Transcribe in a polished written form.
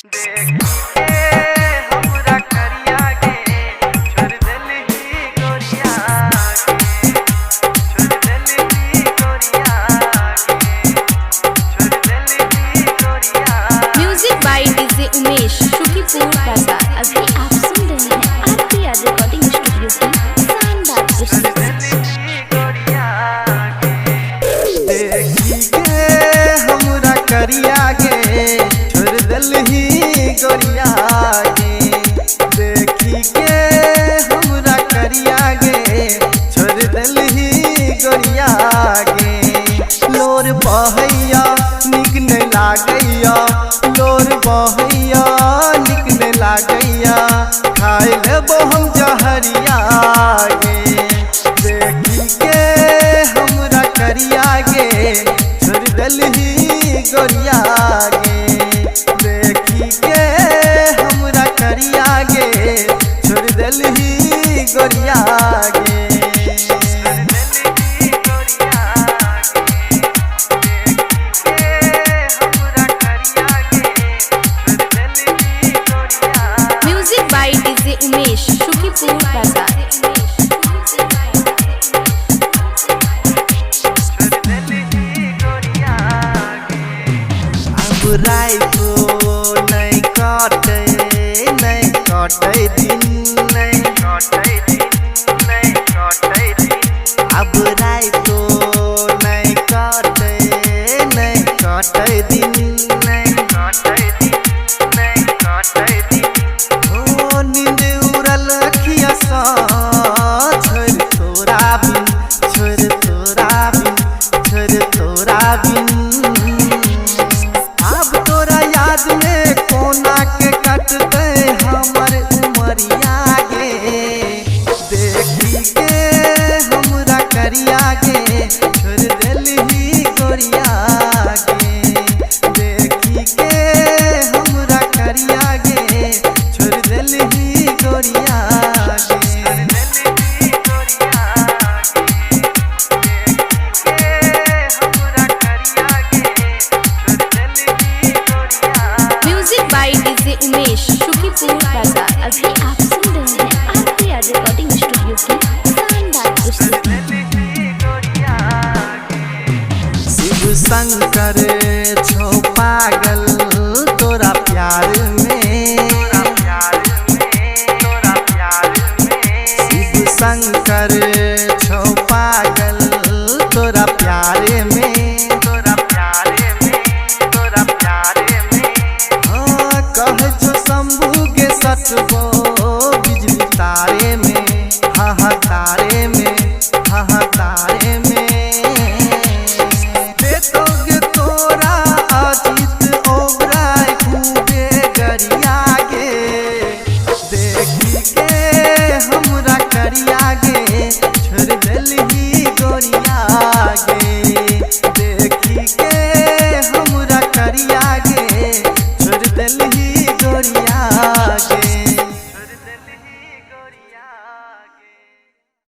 Music by DJ Umesh Shukipur Bazar. अभी आप सुन रहे हैं आरपीआर रिकॉर्डिंग स्टूडियो की शानदार प्रस्तुति। हमरा करिया गे छोड़ दलही गोरिया गे, देखी के हमरा करिया गे छोड़ दलही गोरिया गे। लोर बहैया निक नहीं लागैया, लोर बहैया निक नहीं लागैया, खाए लेबो हम जहरिया गे। देखी के हमरा करिया गे छोड़ दलही गोरिया गे, देखी के हमरा करिया गे छोड़ दलही गोरिया गे। Music by DJ Umesh Shukipur Bazar. बुराई को नहीं काटे दिन, नहीं काटे दिन, नहीं काटे दिन। अब बुराई को नहीं काटे दिन, नहीं काटे दिन, नहीं काटे दिन। ओ नींद उड़ल अखिया सा छोड़ तोरा बिन, छोड़ तोरा बिन, छोड़ तोरा बिन। अब तोरा याद में कोना के कटते हमर उमरिया गे, देखी के हमरा करिया गे छोड़ दलही गोरिया गे, देखी के हमरा करिया गे छोड़ दलही गोरिया गे। Music by DJ Umesh Shukipur Bazar. अभी आप सुन रहे हैं आरपीआर रिकॉर्डिंग स्टूडियो की शानदार प्रस्तुति। शिव शंकर छो पागल